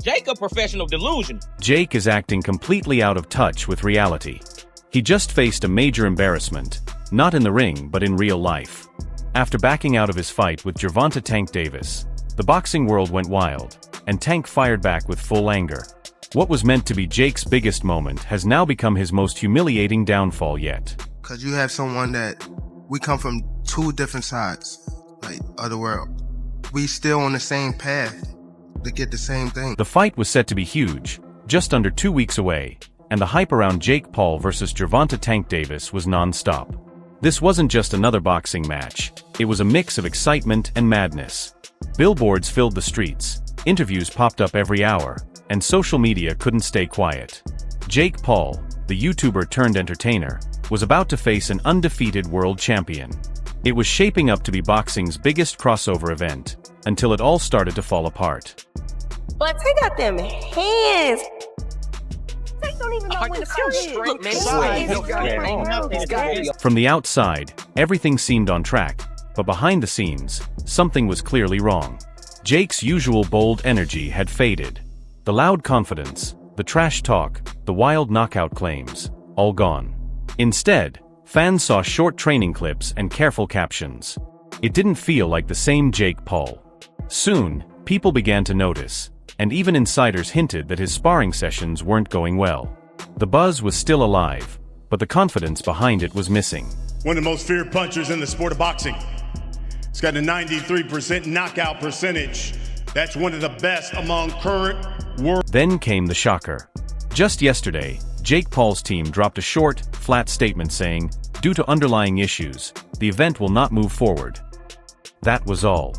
Jake a professional delusion. Jake is acting completely out of touch with reality. He just faced a major embarrassment, not in the ring but in real life. After backing out of his fight with Gervonta "Tank" Davis, the boxing world went wild, and Tank fired back with full anger. What was meant to be Jake's biggest moment has now become his most humiliating downfall yet. Because you have someone that we come from two different sides, like, of the world. We still on the same path to get the same thing. The fight was set to be huge, just under 2 weeks away, and the hype around Jake Paul versus Gervonta "Tank" Davis was non-stop. This wasn't just another boxing match, it was a mix of excitement and madness. Billboards filled the streets, interviews popped up every hour, and social media couldn't stay quiet. Jake Paul, the YouTuber turned entertainer, was about to face an undefeated world champion. It was shaping up to be boxing's biggest crossover event, until it all started to fall apart. But Tank got them hands. Tank don't even know when to start. From the outside, everything seemed on track, but behind the scenes, something was clearly wrong. Jake's usual bold energy had faded. The loud confidence, the trash talk, the wild knockout claims, all gone. Instead, fans saw short training clips and careful captions. It didn't feel like the same Jake Paul. Soon, people began to notice, and even insiders hinted that his sparring sessions weren't going well. The buzz was still alive, but the confidence behind it was missing. One of the most feared punchers in the sport of boxing. He's got a 93% knockout percentage. That's one of the best among current world. Then came the shocker. Just yesterday, Jake Paul's team dropped a short, flat statement saying, due to underlying issues, the event will not move forward. That was all.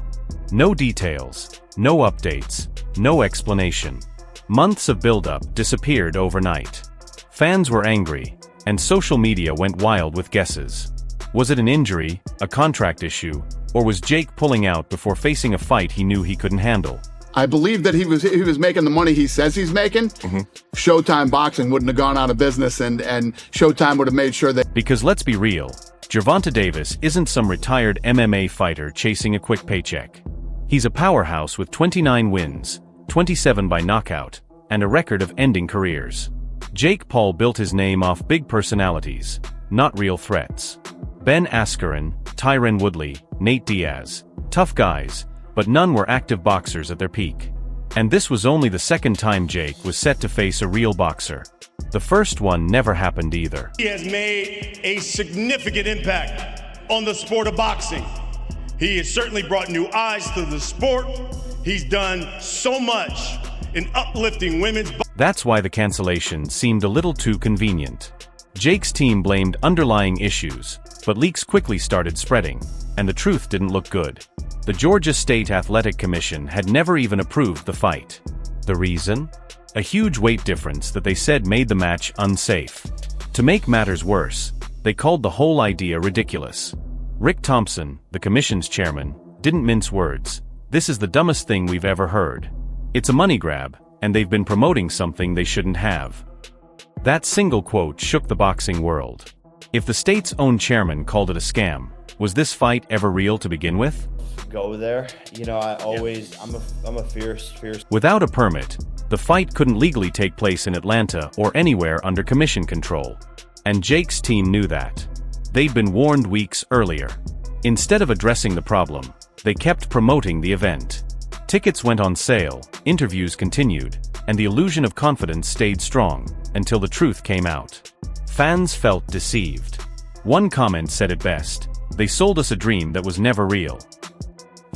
No details, no updates, no explanation. Months of build-up disappeared overnight. Fans were angry, and social media went wild with guesses. Was it an injury, a contract issue, or was Jake pulling out before facing a fight he knew he couldn't handle? I believe that he was making the money he says he's making. Showtime Boxing wouldn't have gone out of business, and Showtime would have made sure that... Because let's be real, Gervonta Davis isn't some retired MMA fighter chasing a quick paycheck. He's a powerhouse with 29 wins, 27 by knockout, and a record of ending careers. Jake Paul built his name off big personalities, not real threats. Ben Askren, Tyron Woodley, Nate Diaz. Tough guys, but none were active boxers at their peak. And this was only the second time Jake was set to face a real boxer. The first one never happened either. He has made a significant impact on the sport of boxing. He has certainly brought new eyes to the sport. He's done so much in uplifting women's boxing. That's why the cancellation seemed a little too convenient. Jake's team blamed underlying issues, but leaks quickly started spreading, and the truth didn't look good. The Georgia State Athletic Commission had never even approved the fight. The reason? A huge weight difference that they said made the match unsafe. To make matters worse, they called the whole idea ridiculous. Rick Thompson, the commission's chairman, didn't mince words. This is the dumbest thing we've ever heard. It's a money grab, and they've been promoting something they shouldn't have. That single quote shook the boxing world. If the state's own chairman called it a scam, was this fight ever real to begin with? Go there, you know, I'm a fierce. Without a permit, the fight couldn't legally take place in Atlanta or anywhere under commission control. And Jake's team knew that. They'd been warned weeks earlier. Instead of addressing the problem, they kept promoting the event. Tickets went on sale, interviews continued, and the illusion of confidence stayed strong, until the truth came out. Fans felt deceived. One comment said it best: they sold us a dream that was never real.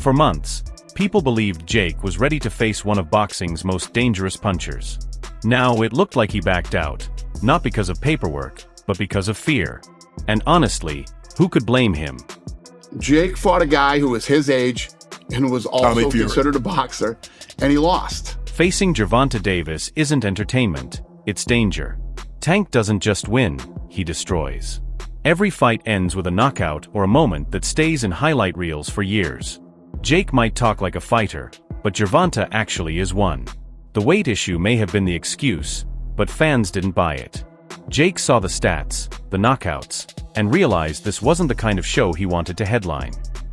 For months, people believed Jake was ready to face one of boxing's most dangerous punchers. Now it looked like he backed out, not because of paperwork, but because of fear. And honestly, who could blame him? Jake fought a guy who was his age and was also considered a boxer, and he lost. Facing Gervonta Davis isn't entertainment, it's danger. Tank doesn't just win, he destroys. Every fight ends with a knockout or a moment that stays in highlight reels for years. Jake might talk like a fighter, but Gervonta actually is one. The weight issue may have been the excuse, but fans didn't buy it. Jake saw the stats, the knockouts, and realized this wasn't the kind of show he wanted to headline.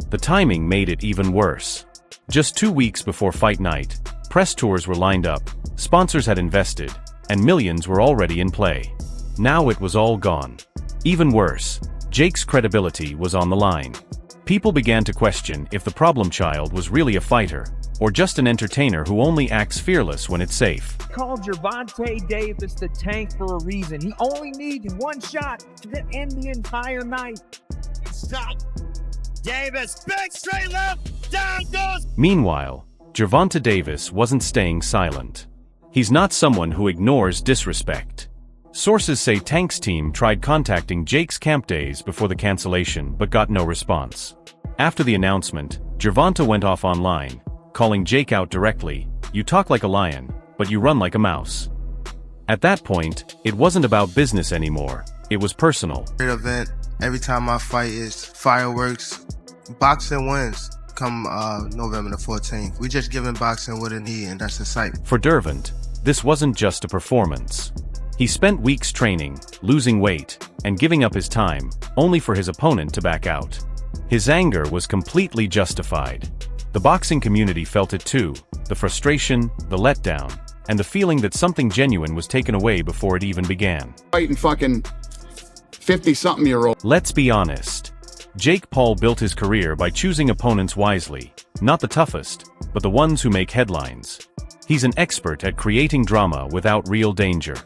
The timing made it even worse. Just 2 weeks before fight night, press tours were lined up, sponsors had invested, and millions were already in play. Now it was all gone. Even worse, Jake's credibility was on the line. People began to question if the problem child was really a fighter, or just an entertainer who only acts fearless when it's safe. Called Gervonta Davis the tank for a reason. He only needs one shot to end the entire night. Stop. Davis, big straight left, down goes. Meanwhile, Gervonta Davis wasn't staying silent. He's not someone who ignores disrespect. Sources say Tank's team tried contacting Jake's camp days before the cancellation but got no response. After the announcement, Gervonta went off online, calling Jake out directly. "You talk like a lion, but you run like a mouse." At that point, it wasn't about business anymore, it was personal. Great event. Every time I fight is fireworks. Boxing wins come November the 14th. We just giving boxing what it needs, and that's the sight. For Gervonta, this wasn't just a performance. He spent weeks training, losing weight, and giving up his time, only for his opponent to back out. His anger was completely justified. The boxing community felt it too, the frustration, the letdown, and the feeling that something genuine was taken away before it even began. Fighting fucking 50-something-year-old. Let's be honest. Jake Paul built his career by choosing opponents wisely, not the toughest, but the ones who make headlines. He's an expert at creating drama without real danger.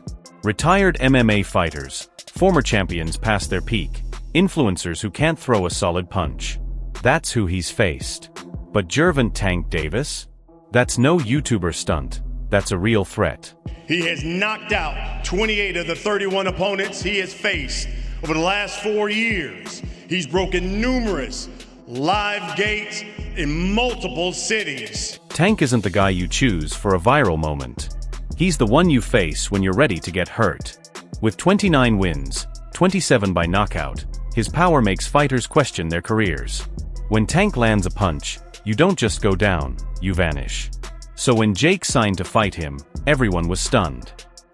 Retired MMA fighters, former champions past their peak, influencers who can't throw a solid punch. That's who he's faced. But Gervonta "Tank" Davis? That's no YouTuber stunt. That's a real threat. He has knocked out 28 of the 31 opponents he has faced over the last 4 years. He's broken numerous live gates in multiple cities. Tank isn't the guy you choose for a viral moment. He's the one you face when you're ready to get hurt. With 29 wins, 27 by knockout, his power makes fighters question their careers. When Tank lands a punch, you don't just go down, you vanish. So when Jake signed to fight him, everyone was stunned.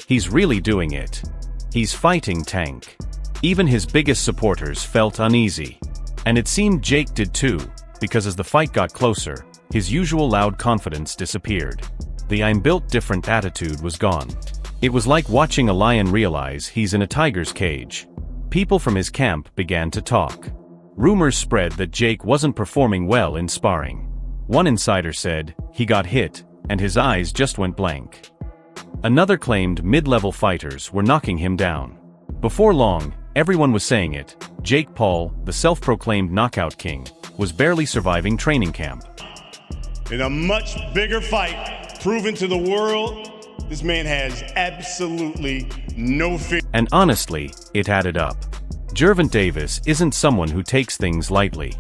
He's really doing it. He's fighting Tank. Even his biggest supporters felt uneasy. And it seemed Jake did too, because as the fight got closer, his usual loud confidence disappeared. The "I'm built different" attitude was gone. It was like watching a lion realize he's in a tiger's cage. People from his camp began to talk. Rumors spread that Jake wasn't performing well in sparring. One insider said he got hit, and his eyes just went blank. Another claimed mid-level fighters were knocking him down. Before long, everyone was saying it. Jake Paul, the self-proclaimed knockout king, was barely surviving training camp. In a much bigger fight, proven to the world, this man has absolutely no fear. And honestly, it added up. Gervonta Davis isn't someone who takes things lightly.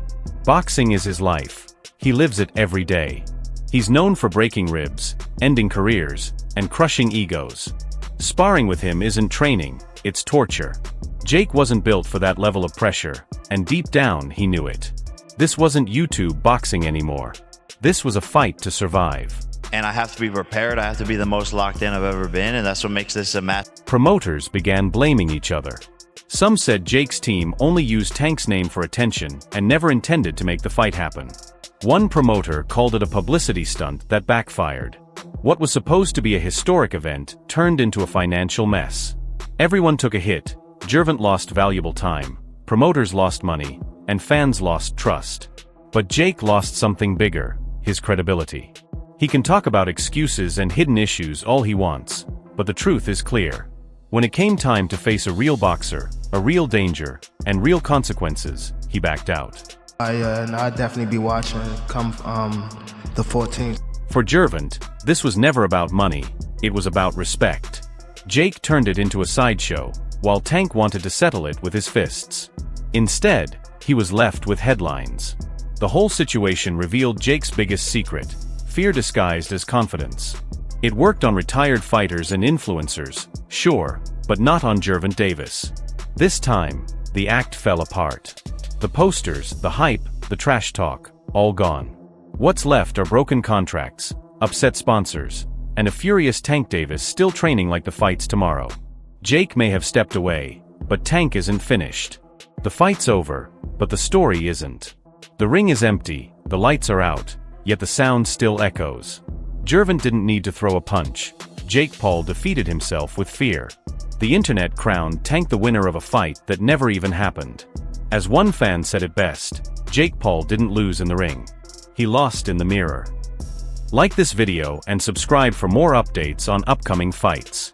Boxing is his life. He lives it every day. He's known for breaking ribs, ending careers, and crushing egos. Sparring with him isn't training, it's torture. Jake wasn't built for that level of pressure, and deep down he knew it. This wasn't YouTube boxing anymore. This was a fight to survive. And I have to be prepared, I have to be the most locked in I've ever been, and that's what makes this a match. Promoters began blaming each other. Some said Jake's team only used Tank's name for attention and never intended to make the fight happen. One promoter called it a publicity stunt that backfired. What was supposed to be a historic event turned into a financial mess. Everyone took a hit. Gervonta lost valuable time, promoters lost money, and fans lost trust. But Jake lost something bigger, his credibility. He can talk about excuses and hidden issues all he wants, but the truth is clear. When it came time to face a real boxer, a real danger, and real consequences, he backed out. I'll definitely be watching come the 14th. For Gervonta, this was never about money, it was about respect. Jake turned it into a sideshow, while Tank wanted to settle it with his fists. Instead, he was left with headlines. The whole situation revealed Jake's biggest secret: fear disguised as confidence. It worked on retired fighters and influencers, sure, but not on Gervonta Davis. This time, the act fell apart. The posters, the hype, the trash talk, all gone. What's left are broken contracts, upset sponsors, and a furious Tank Davis still training like the fight's tomorrow. Jake may have stepped away, but Tank isn't finished. The fight's over, but the story isn't. The ring is empty, the lights are out, yet the sound still echoes. Gervonta didn't need to throw a punch. Jake Paul defeated himself with fear. The internet crowned Tank the winner of a fight that never even happened. As one fan said it best, Jake Paul didn't lose in the ring. He lost in the mirror. Like this video and subscribe for more updates on upcoming fights.